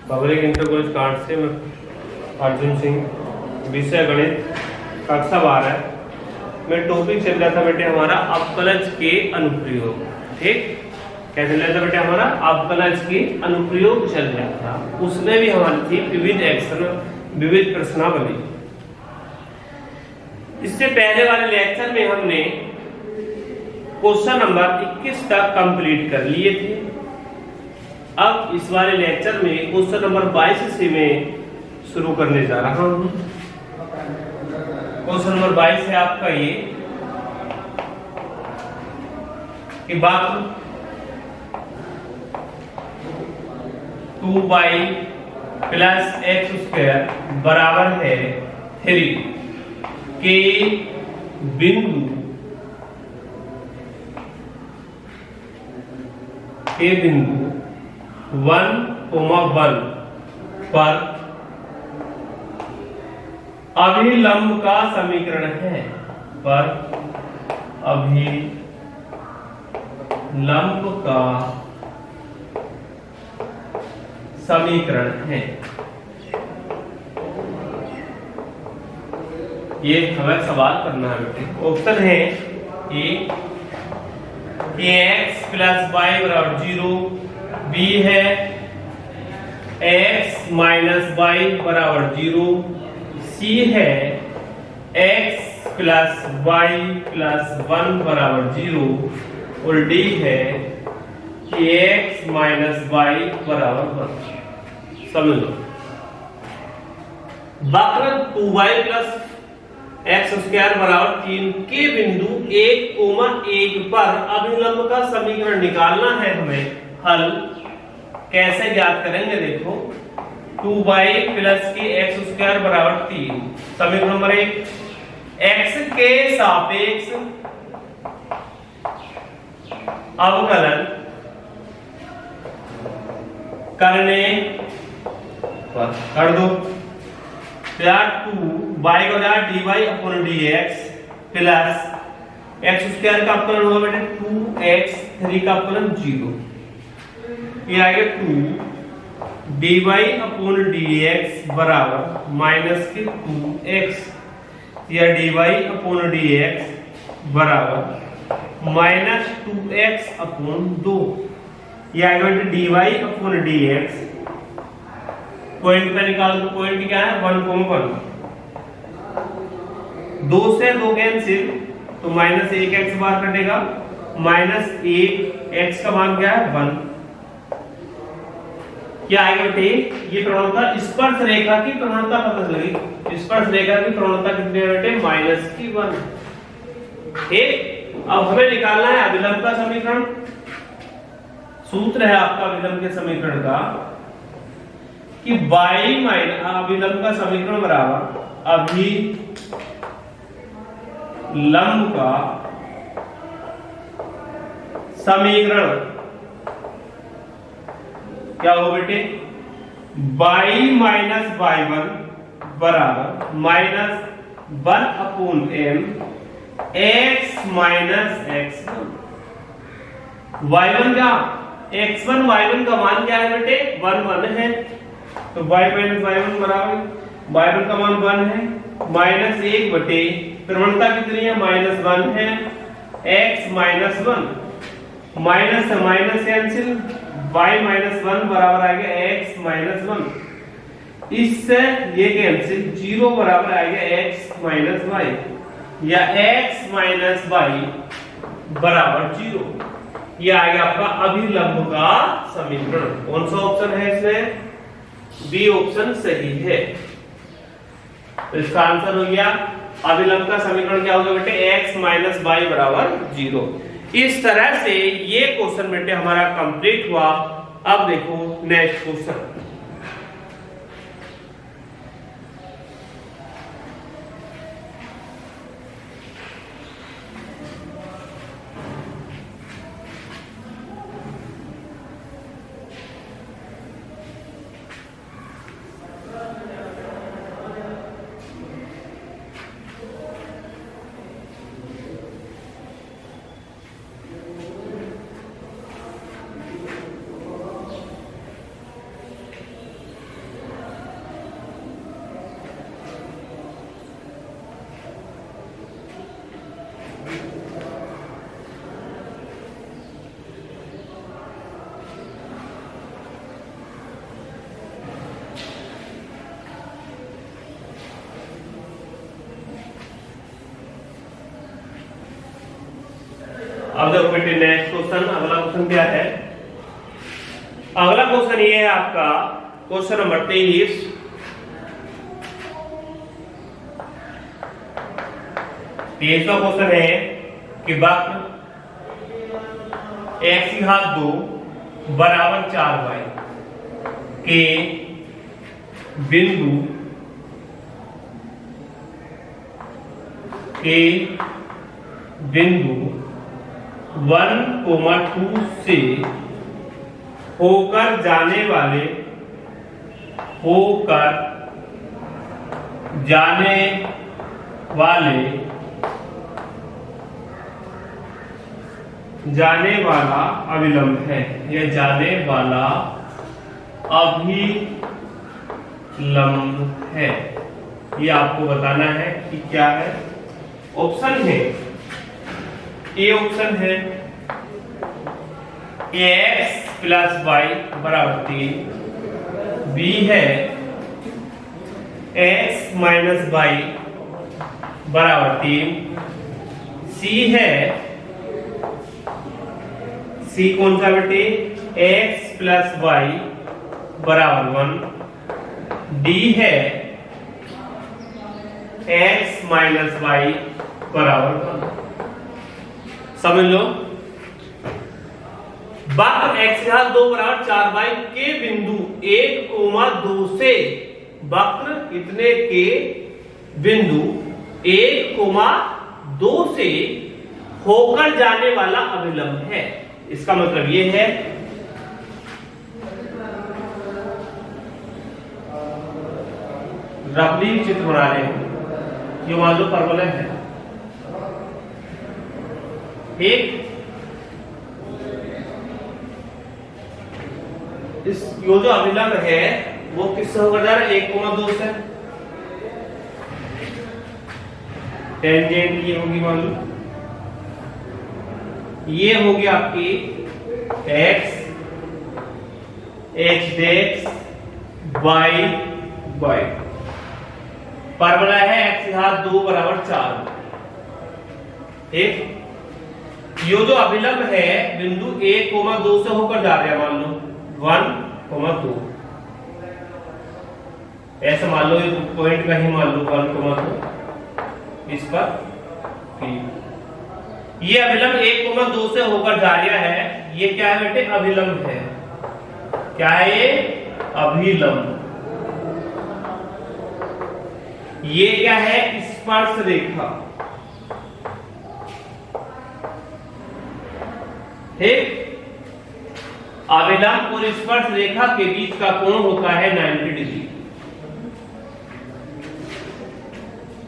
Public inter college can't say मैं अर्जुन सिंह, विषय गणित, कक्षा 12 में टॉपिक चल रहा था बेटे हमारा अवकलज के अनुप्रयोग। ठीक, क्या चल रहा था बेटे हमारा अवकलज के अनुप्रयोग चल रहा था। उसमें भी हमारी थी विविध एक्शन, विविध प्रश्नावली। इससे पहले वाले लेक्चर में हमने क्वेश्चन नंबर 21 तक कंप्लीट कर लिए थे। अब इस वाले लेक्चर में क्वेश्चन नंबर 22 से मैं शुरू करने जा रहा हूं। क्वेश्चन नंबर 22 है आपका ये कि वक्र 2y प्लस एक्स स्क्वायर बराबर है 3 के बिंदु 1,1 पर अभिलंब का समीकरण है। पर अभिलंब का समीकरण है। ये हमें सवाल करना है बेटे। ऑप्शन है ए x प्लस वाई बराबर 0, बी है x माइनस वाई बराबर 0, सी है x प्लस वाई प्लस 1 बराबर 0 और डी है कि x माइनस वाई बराबर 1। समझ लो, वक्र 2y प्लस एक्स स्क्वायर बराबर 3 के बिंदु 1,1 पर अभिलंब का समीकरण निकालना है हमें। हल कैसे ज्ञात करेंगे? देखो, 2y प्लस के एक्स स्क्वायर बराबर 3, समीकरण नंबर 1 x के सापेक्ष अवकलन करने पर कर दो। 2y को dy upon dx plus x square का अपकलन होगा बेटे 2x, 3 का अपकलन 0, ये आएगा 2 dy अपॉन dx बराबर माइनस के 2x, या dy अपॉन dx बराबर माइनस 2x अपॉन 2, ये आएगा बेटे dy अपॉन dx। पॉइंट पे निकाल दो, पॉइंट क्या है 1,1, 2 से 2 कैंसिल तो माइनस 1x बाहर कटेगा, माइनस 1x का मान क्या है 1। क्या आएगा बेटे? ये प्रवणता स्पर्श रेखा की प्रवणता पता चलेगी। स्पर्श रेखा की प्रवणता कितनी है बेटे? माइनस की 1। ठीक, अब हमें निकालना है अभिलंब का समीकरण। सूत्र है आपका अभिलंब के समीकरण का कि y माइनस अभिलंब का समीकरण बराबर अभिलंब का समीकरण क्या हो बेटे? y माइनस y1 बराबर minus 1 upon m x minus x1। y1 क्या? x1 y1 का मान क्या है बेटे? 1 1 है, तो y माइनस y1 बराबर y1 का मान 1 है, माइनस 1 बटे प्रवणता कितनी है? माइनस 1 है, x माइनस 1, माइनस है माइनस कैंसिल, y माइनस 1 बराबर आ गया x माइनस 1, इससे ये कैंसिल 0 बराबर आ गया x माइनस y, या x माइनस y बराबर 0। ये आ गया आपका अभिलंब का समीकरण। कौन सा ऑप्शन है इसमें? बी ऑप्शन सही है। तो इसका आंसर हो गया अभिलंब का समीकरण क्या होगा बेटे? x माइनस y बराबर 0। इस तरह से ये क्वेश्चन बेटे हमारा कंप्लीट हुआ। अब देखो नेक्स्ट क्वेश्चन। अब देखो बेटे नेक्स्ट क्वेश्चन, अगला क्वेश्चन क्या है? अगला क्वेश्चन ये है आपका क्वेश्चन नंबर 23। का क्वेश्चन है कि वक्र x की घात 2 बराबर 4y के बिंदु 1,2 से होकर जाने वाले जाने वाला अभिलंब है, यह जाने वाला अभिलंब है। ये आपको बताना है कि क्या है। ऑप्शन है, ए ऑप्शन है x प्लस y बराबर 3, बी है x माइनस y बराबर 3, सी है, सी कौन सा बेटे? x प्लस y बराबर 1, डी है x माइनस y बराबर 1। समझ लो, वक्र x की घात 2 बराबर 4y के बिंदु 1,2 से, वक्र इतने के बिंदु 1,2 से होकर जाने वाला अभिलंब है। इसका मतलब ये है रफली चित्र बना रहे हैं, ये मान लो परवलय है। एक इस यो जो अभिलंब है वो किससे होकर जा रहा है? 1,2 से। टेंजेंट ये होगी, मान लो ये होगी आपकी x y y। परवलय है x की घात 2 बराबर 4। ठीक, ये जो अभिलंब है बिंदु 1,2 से होकर जा रहा है, मान लो 1,2, ऐसे मान लो पॉइंट का ही मान लो 1,2, इस पर ये अभिलंब 1,2 से होकर जा रहा है। ये क्या है बेटे? अभिलंब है। क्या है ये? अभिलंब। ये क्या है? स्पर्श रेखा। ठीक, अभिलंब और स्पर्श रेखा के बीच का कोण होता है 90 डिग्री।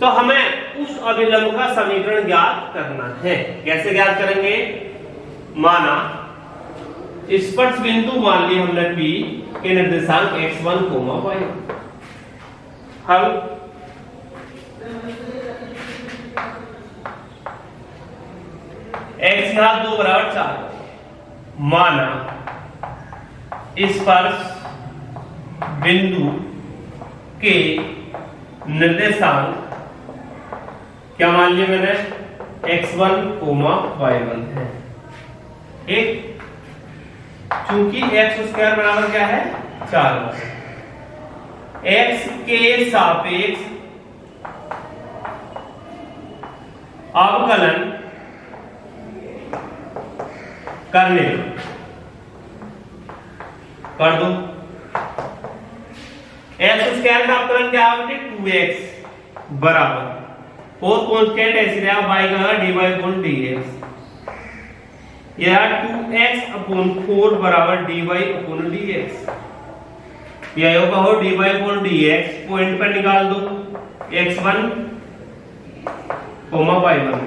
तो हमें उस अभिलंब का समीकरण ज्ञात करना है। कैसे ज्ञात करेंगे? माना स्पर्श बिंदु मान लिया हमने P के निर्देशांक x1, y1। हल x की घात 2 बराबर 4, माना स्पर्श बिंदु के निर्देशांक क्या मान लिया मैंने? x1, y1 है। ठीक, चूंकि x स्क्वायर बराबर क्या है? 4। x के सापेक्ष अवकलन करने कर दो। x स्क्वायर का अवकलन क्या होगा? 2x बराबर 4 कांस्टेंट ऐसे रहेगा, y का dy अपॉन dx। यह 2x अपॉन 4 बराबर dy अपॉन dx। यह होगा हो dy अपॉन dx, पॉइंट पर निकाल दो x1, y1।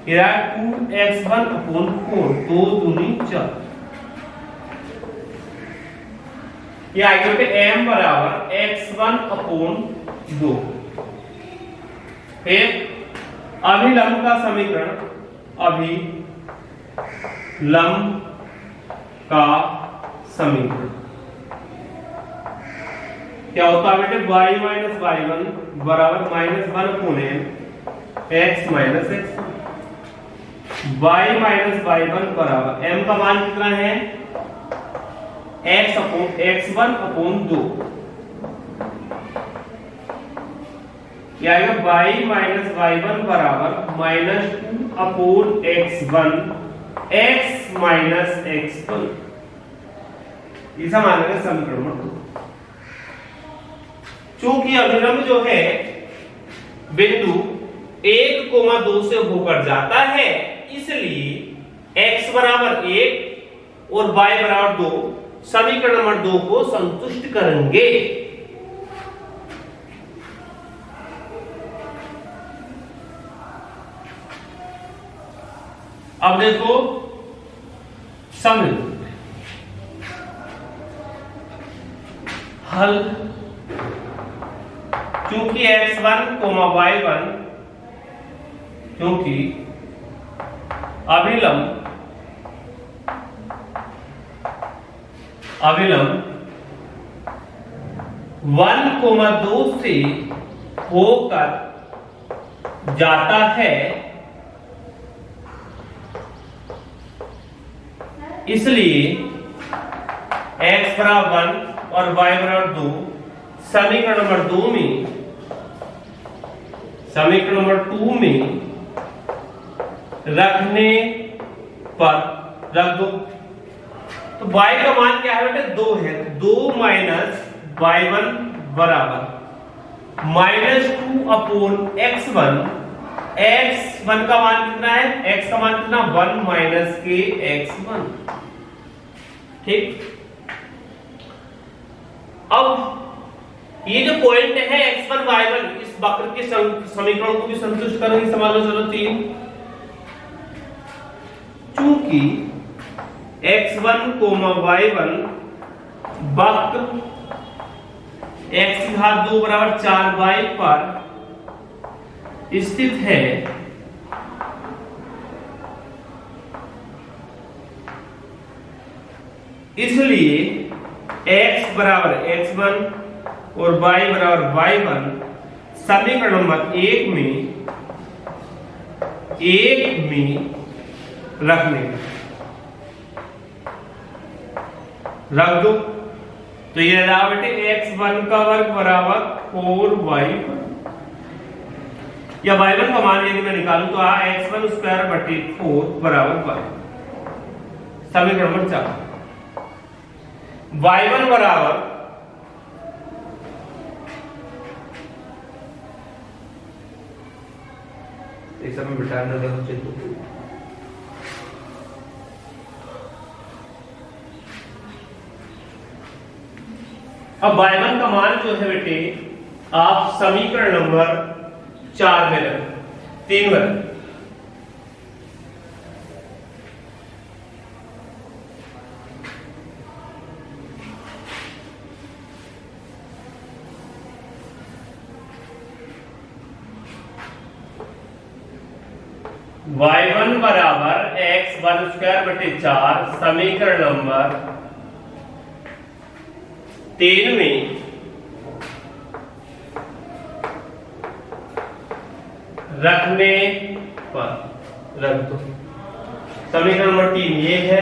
यह 2x1 अपॉन 4, 2 दूनी 4। यह आएगा बेटे m बराबर x1 अपॉन 2। फिर अभिलंब का समीकरण, अभिलंब का समीकरण क्या होता है बेटे? y माइनस y1 बराबर -1 upon m x minus x। y minus y1 बराबर m का मान कितना है x1 अपॉन 2 आएगा y माइनस y1 बराबर -2 upon x1 x minus x1 ऐसा मानेगा समीकरण नंबर 2। चूंकि अभिलंब जो है बिंदु 1,2 से होकर जाता है, इसलिए x बराबर 1 और y बराबर 2 समीकरण नंबर 2 को संतुष्ट करेंगे। अब देखो समझ हल। क्योंकि x1, y1 क्योंकि अभिलंब 1,2 से होकर जाता है, इसलिए x बराबर 1 और y बराबर 2 समीकरण नंबर 2 में रखने पर रख दो। तो y का मान क्या है बेटे 2 है, 2 माइनस y1 बराबर -2 अपॉन x1। x1 का मान कितना है, x का मान कितना 1 माइनस के x1। ठीक, अब ये जो पॉइंट है x1 y1 इस वक्र के समीकरण को भी संतुष्ट करेंगे। समान लो चलो 3। चूंकि x1, y1 वक्र x की घात 2 बराबर 4y पर स्थित है, इसलिए x बराबर x1 और y बराबर y1 समीकरण नंबर 1 में रखने रख दो। तो ये रहा बेटे x1 का वर्ग बराबर 4y1 या y1 का मान यदि मैं निकालूं तो x1 स्क्वायर बटे 4 बराबर y। समीकरण नंबर 4 y1 बराबर इस समय बिठाना देखो चित्र। अब y1 का मान जो है बेटे आप समीकरण नंबर 4 में रखें, 3 में रखें। y1 बराबर x1 स्क्वायर बटे 4 समीकरण नंबर 3 में रखने पर रख दो। समीकरण नंबर 3 ये है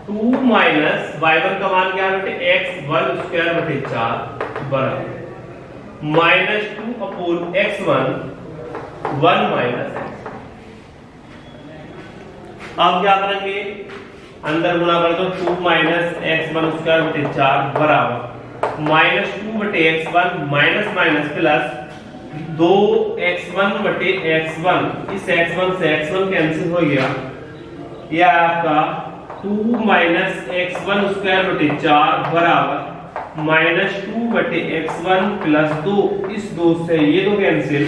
2 माइनस y1 का मान क्या है बेटे x1 स्क्वायर बटे 4 बराबर -2 अपॉन x1 1 माइनस x। अब क्या करेंगे, अंदर गुणा कर दो 2 माइनस x1 स्क्वायर बटे 4 बराबर -2 बटे x1 minus minus plus 2x1 बटे x1। इस x1 से x1 कैंसिल हो गया, यह आपका 2 माइनस x1 स्क्वायर बटे 4 बराबर -2 बटे x1 प्लस 2। इस 2 से ये 2 कैंसिल,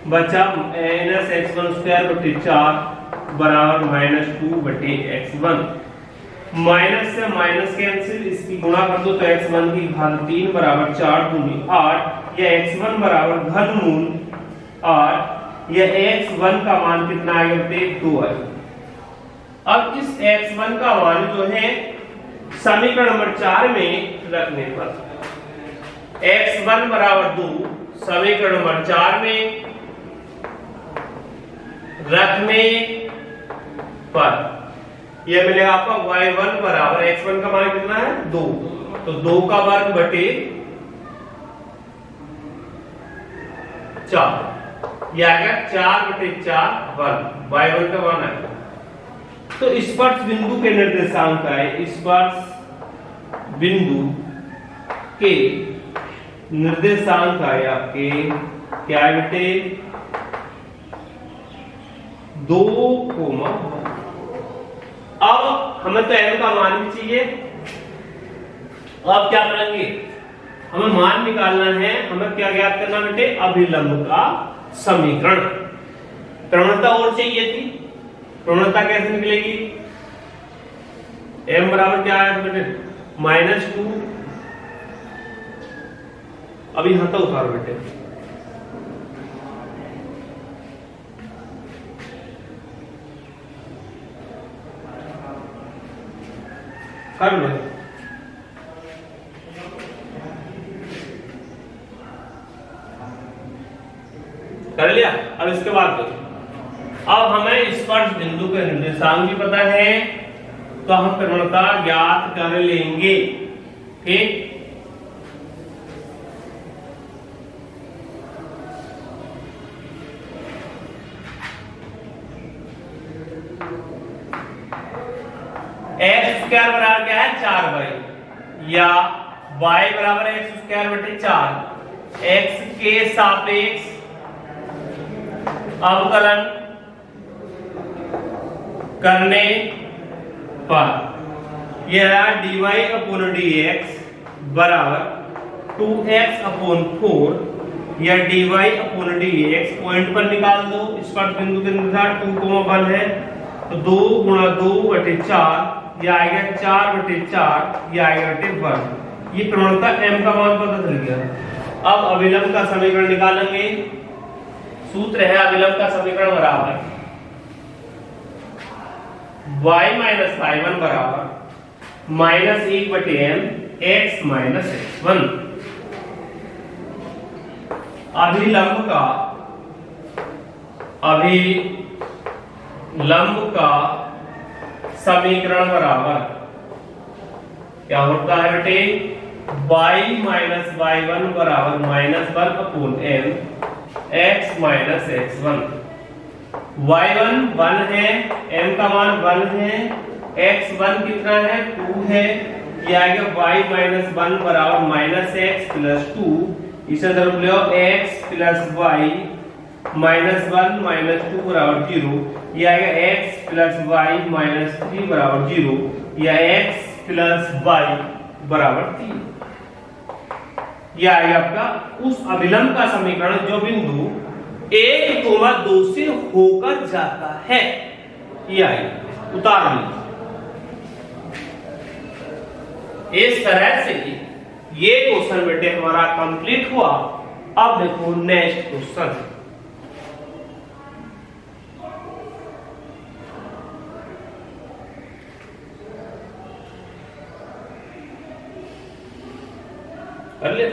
बचा -x1 स्क्वायर बटे 4 बराबर -2 बटे x1। माइनस से माइनस कैंसिल, इसकी गुणा कर दो तो x1 की घात 3 बराबर 4 दूनी 8। यह x1 बराबर घनमूल 8। यह x1 का मान कितना आएगा बेटे 2 आएगा। अब इस x1 का मान जो है समीकरण नंबर 4 में रखने पर x1 बराबर 2 समीकरण नंबर 4 में रखने पर यह मिलेगा आपका y1 बराबर x1 का मान कितना है 2, तो 2 का वर्ग बटे 4, यह आएगा 4 बटे 4 वर्ग y1 का मान आएगा। तो स्पर्श बिंदु के निर्देशांक है, स्पर्श बिंदु के निर्देशांक है आपके क्या है बेटे 2, अब हमें तो m का मान भी चाहिए। अब क्या करेंगे, हमें मान निकालना है, हमें क्या ज्ञात करना बेटे अभिलंब का समीकरण। प्रवणता और चाहिए थी, प्रवणता कैसे निकलेगी, m बराबर क्या है बेटे -2, अभी यहां तो उतारो बेटे, कर लो, कर लिया। अब इसके बाद अब हमें स्पर्श बिंदु के निर्देशांक भी पता है, तो हम प्रवणता ज्ञात कर लेंगे। ठीक, x स्क्वायर बराबर क्या है 4y, या y बराबर x स्क्वायर बटे 4, x के सापेक्ष अवकलन करने पर यह dy अपॉन dx बराबर 2x अपॉन 4, या dy अपॉन dx पॉइंट पर निकाल दो, स्पर्श बिंदु के निर्देशांक 2,1 है, तो 2 गुणा 2 बटे 4, यह आएगा 4 बटे 4, यह आएगा बटे वर्ग। ये प्रवणता m का मान पता चल गया। अब अभिलंब का समीकरण निकालेंगे। सूत्र है अभिलंब का समीकरण बराबर y माइनस y1 बराबर -1 बटे m x माइनस x1। अभिलंब का समीकरण बराबर क्या होता है बेटे y माइनस y1 बराबर -1 upon m x minus x1। y1 1 है, m का मान 1 है, x1 कितना है 2 है, यह आएगा y माइनस 1 बराबर -x प्लस 2, इसे तरफ ले आओ x plus y minus 1 minus 2 बराबर 0, यह आएगा x प्लस y माइनस 3 बराबर 0, या x प्लस y बराबर 3। यह आएगा आपका उस अभिलंब का समीकरण जो बिंदु 1,2 से होकर जाता है। यह आएगा, उतार लीजिए। इस तरह से ये क्वेश्चन बेटे हमारा कंप्लीट हुआ। अब देखो नेक्स्ट क्वेश्चन, कर ले।